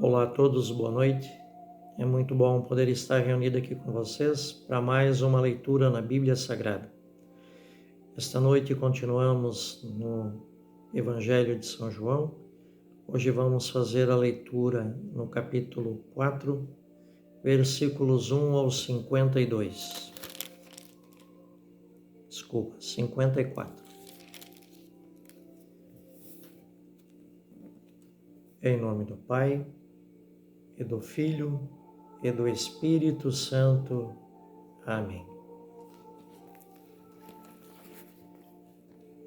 Olá a todos, boa noite. É muito bom poder estar reunido aqui com vocês para mais uma leitura na Bíblia Sagrada. Esta noite continuamos no Evangelho de São João. Hoje vamos fazer a leitura no capítulo 4, versículos 1 ao 52. 54. Em nome do Pai, e do Filho, e do Espírito Santo. Amém.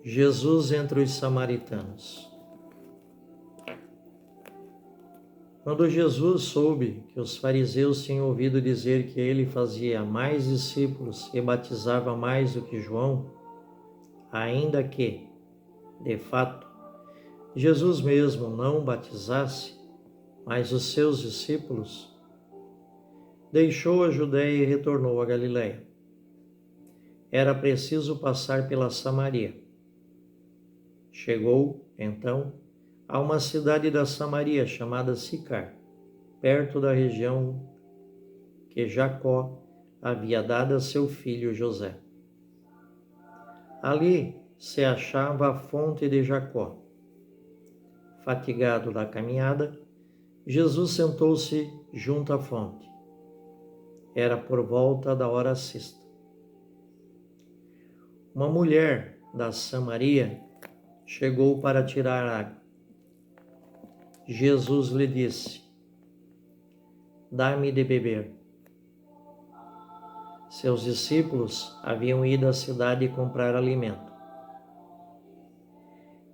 Jesus entre os samaritanos. Quando Jesus soube que os fariseus tinham ouvido dizer que ele fazia mais discípulos e batizava mais do que João, ainda que, de fato, Jesus mesmo não batizasse, mas os seus discípulos, deixou a Judeia e retornou a Galiléia. Era preciso passar pela Samaria. Chegou, então, a uma cidade da Samaria chamada Sicar, perto da região que Jacó havia dado a seu filho José. Ali se achava a fonte de Jacó. Fatigado da caminhada, Jesus sentou-se junto à fonte. Era por volta da hora sexta. Uma mulher da Samaria chegou para tirar água. Jesus lhe disse: "Dá-me de beber." Seus discípulos haviam ido à cidade comprar alimento.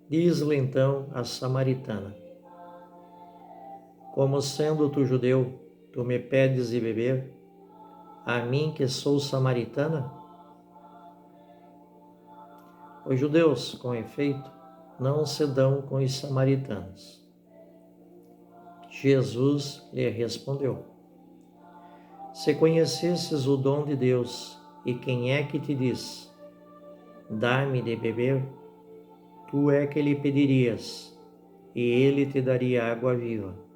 Diz-lhe então a samaritana: "Como sendo tu judeu, tu me pedes de beber, a mim que sou samaritana?" Os judeus, com efeito, não se dão com os samaritanos. Jesus lhe respondeu: "Se conhecesses o dom de Deus e quem é que te diz, dá-me de beber, tu é que lhe pedirias, e ele te daria água viva."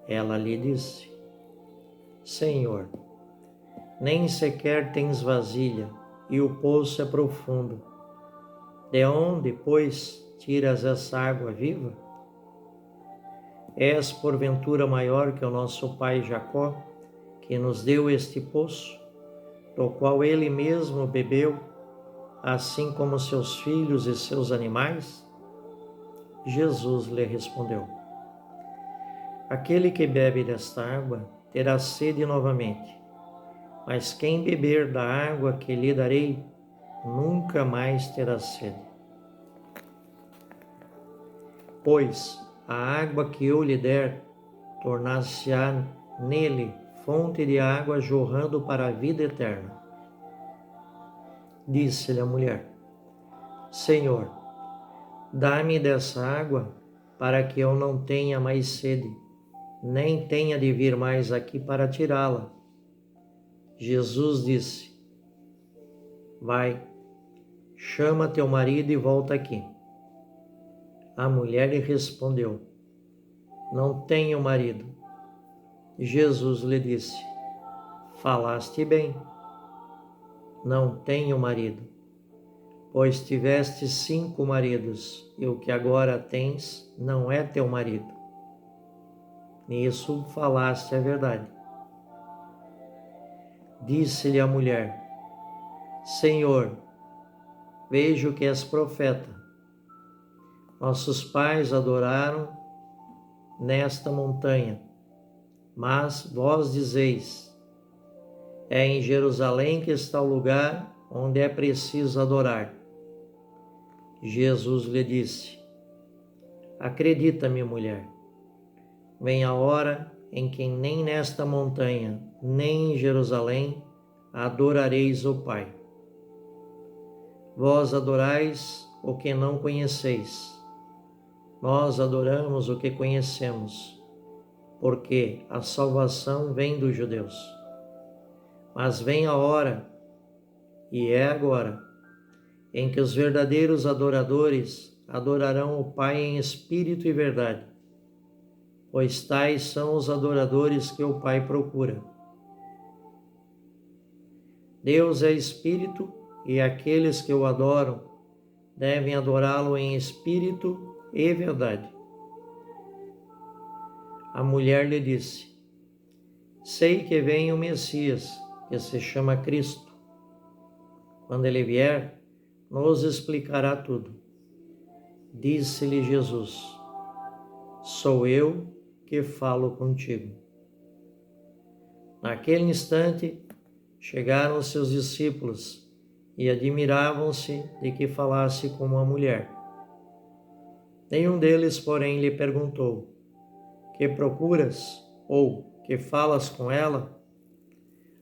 Ela lhe disse: "Senhor, nem sequer tens vasilha, e o poço é profundo. De onde, pois, tiras essa água viva? És porventura maior que o nosso pai Jacó, que nos deu este poço, do qual ele mesmo bebeu, assim como seus filhos e seus animais?" Jesus lhe respondeu: "Aquele que bebe desta água terá sede novamente, mas quem beber da água que lhe darei, nunca mais terá sede. Pois a água que eu lhe der tornar-se-á nele fonte de água jorrando para a vida eterna." Disse-lhe a mulher: "Senhor, dá-me dessa água para que eu não tenha mais sede, nem tenha de vir mais aqui para tirá-la." Jesus disse: "Vai, chama teu marido e volta aqui." A mulher lhe respondeu: "Não tenho marido." Jesus lhe disse: "Falaste bem, não tenho marido, pois tiveste 5 maridos, e o que agora tens não é teu marido. Nisso falaste a verdade." Disse-lhe a mulher: "Senhor, vejo que és profeta. Nossos pais adoraram nesta montanha, mas vós dizeis: é em Jerusalém que está o lugar onde é preciso adorar." Jesus lhe disse: "Acredita-me, mulher, vem a hora em que nem nesta montanha, nem em Jerusalém, adorareis o Pai. Vós adorais o que não conheceis. Nós adoramos o que conhecemos, porque a salvação vem dos judeus. Mas vem a hora, e é agora, em que os verdadeiros adoradores adorarão o Pai em espírito e verdade, pois tais são os adoradores que o Pai procura. Deus é Espírito, e aqueles que o adoram devem adorá-lo em espírito e verdade. A mulher lhe disse: sei que vem o Messias, que se chama Cristo. Quando ele vier, nos explicará tudo. Disse-lhe Jesus: sou eu que falo contigo. Naquele instante, chegaram seus discípulos e admiravam-se de que falasse com uma mulher. Nenhum deles, porém, lhe perguntou: que procuras? Ou que falas com ela?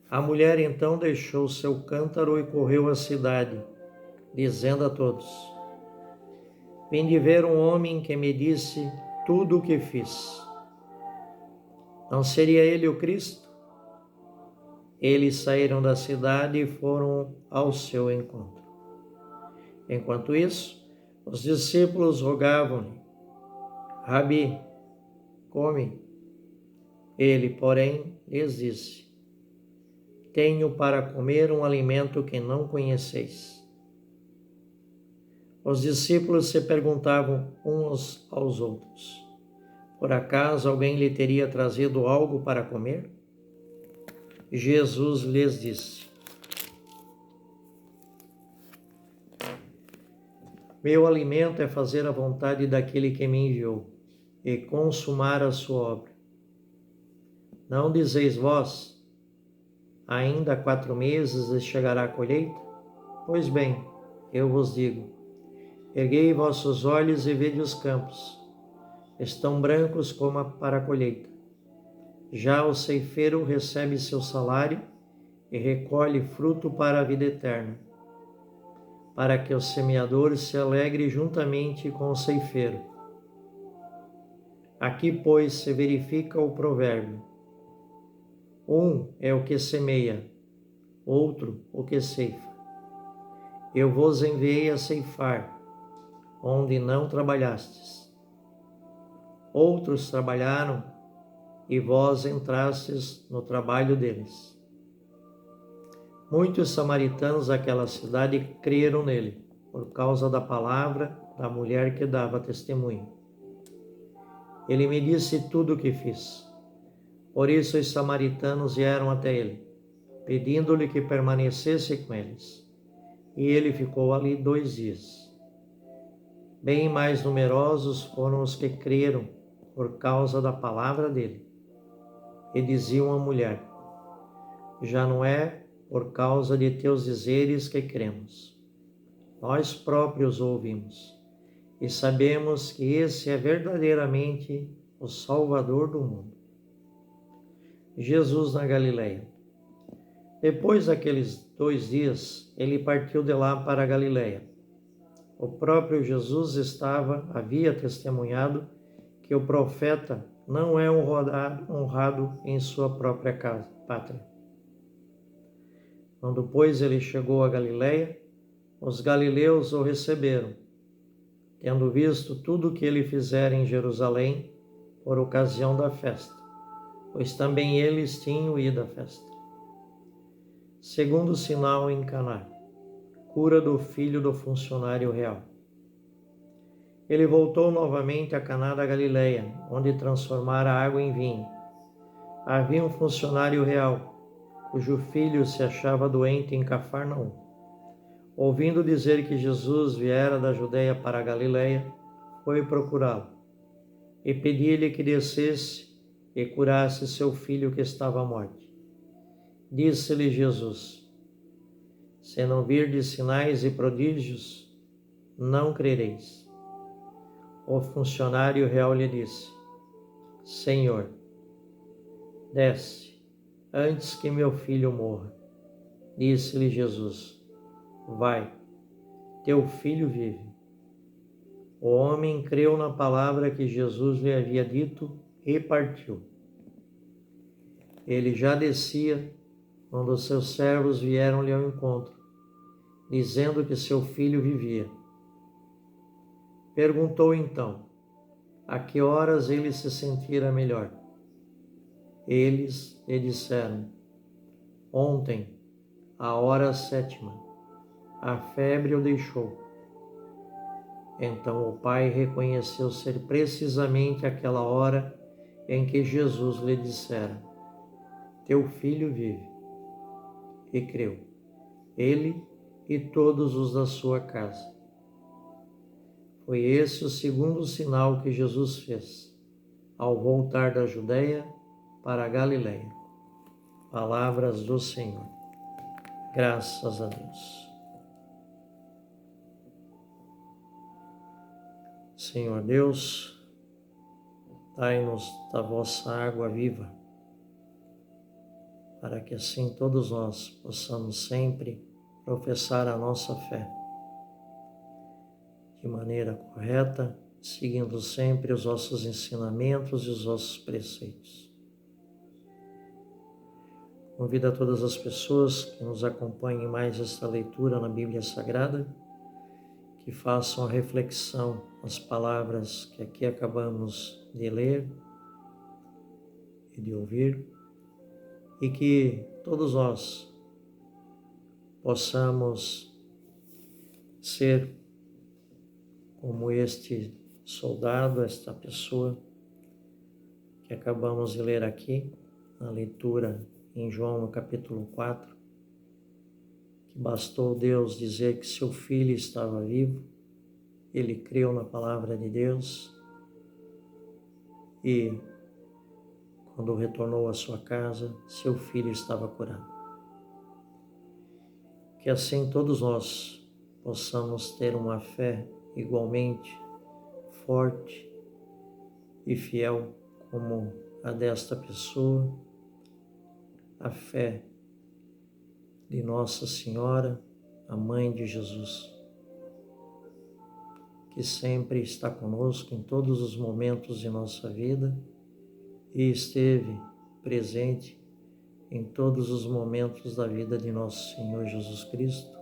A mulher então deixou seu cântaro e correu à cidade, dizendo a todos: vinde ver um homem que me disse tudo o que fiz. Não seria ele o Cristo? Eles saíram da cidade e foram ao seu encontro. Enquanto isso, os discípulos rogavam-lhe: Rabi, come. Ele, porém, lhes disse: tenho para comer um alimento que não conheceis. Os discípulos se perguntavam uns aos outros: por acaso alguém lhe teria trazido algo para comer? Jesus lhes disse: meu alimento é fazer a vontade daquele que me enviou e consumar a sua obra. Não dizeis vós: ainda há 4 meses e chegará a colheita? Pois bem, eu vos digo: erguei vossos olhos e vede os campos, estão brancos como para a colheita. Já o ceifeiro recebe seu salário e recolhe fruto para a vida eterna, para que o semeador se alegre juntamente com o ceifeiro. Aqui, pois, se verifica o provérbio: um é o que semeia, outro o que ceifa. Eu vos enviei a ceifar, onde não trabalhastes. Outros trabalharam, e vós entrastes no trabalho deles. Muitos samaritanos daquela cidade creram nele, por causa da palavra da mulher que dava testemunho. Ele me disse tudo o que fiz. Por isso os samaritanos vieram até ele, pedindo-lhe que permanecesse com eles. E ele ficou ali 2 dias. Bem mais numerosos foram os que creram por causa da palavra dele. E diziam à mulher: já não é por causa de teus dizeres que cremos. Nós próprios ouvimos e sabemos que esse é verdadeiramente o Salvador do mundo. Jesus na Galileia. Depois daqueles 2 dias, ele partiu de lá para a Galileia. O próprio Jesus havia testemunhado que o profeta não é honrado em sua própria pátria. Quando, pois, ele chegou a Galileia, os galileus o receberam, tendo visto tudo o que ele fizera em Jerusalém por ocasião da festa, pois também eles tinham ido à festa. Segundo sinal em Caná, cura do filho do funcionário real. Ele voltou novamente a Caná da Galileia, onde transformara a água em vinho. Havia um funcionário real, cujo filho se achava doente em Cafarnaum. Ouvindo dizer que Jesus viera da Judeia para a Galileia, foi procurá-lo e pedia-lhe que descesse e curasse seu filho que estava à morte. Disse-lhe Jesus: se não virdes sinais e prodígios, não crereis. O funcionário real lhe disse: Senhor, desce, antes que meu filho morra. Disse-lhe Jesus: vai, teu filho vive. O homem creu na palavra que Jesus lhe havia dito e partiu. Ele já descia quando os seus servos vieram-lhe ao encontro, dizendo que seu filho vivia. Perguntou então: a que horas ele se sentira melhor. Eles lhe disseram: ontem, à hora 7ª, a febre o deixou. Então o pai reconheceu ser precisamente aquela hora em que Jesus lhe dissera: teu filho vive. E creu, ele e todos os da sua casa. Foi esse o segundo sinal que Jesus fez, ao voltar da Judeia para a Galileia. Palavras do Senhor. Graças a Deus. Senhor Deus, dai-nos da vossa água viva, para que assim todos nós possamos sempre professar a nossa fé de maneira correta, seguindo sempre os vossos ensinamentos e os vossos preceitos. Convido a todas as pessoas que nos acompanhem mais esta leitura na Bíblia Sagrada, que façam a reflexão nas palavras que aqui acabamos de ler e de ouvir, e que todos nós possamos ser como este soldado, esta pessoa que acabamos de ler aqui, na leitura em João no capítulo 4, que bastou Deus dizer que seu filho estava vivo, ele creu na palavra de Deus e, quando retornou à sua casa, seu filho estava curado. Que assim todos nós possamos ter uma fé igualmente forte e fiel como a desta pessoa, a fé de Nossa Senhora, a Mãe de Jesus, que sempre está conosco em todos os momentos de nossa vida e esteve presente em todos os momentos da vida de nosso Senhor Jesus Cristo,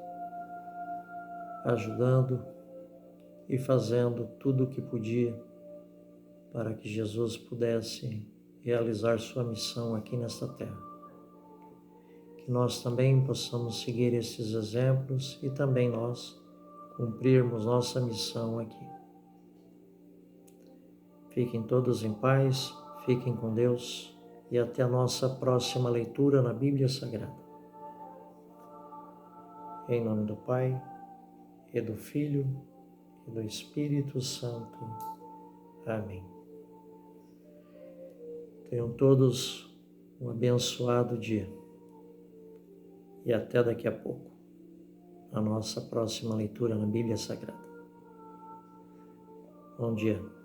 ajudando e fazendo tudo o que podia para que Jesus pudesse realizar sua missão aqui nesta terra. Que nós também possamos seguir esses exemplos e também nós cumprirmos nossa missão aqui. Fiquem todos em paz, fiquem com Deus e até a nossa próxima leitura na Bíblia Sagrada. Em nome do Pai, e do Filho, e do Espírito Santo. Amém. Tenham todos um abençoado dia. E até daqui a pouco, a nossa próxima leitura na Bíblia Sagrada. Bom dia.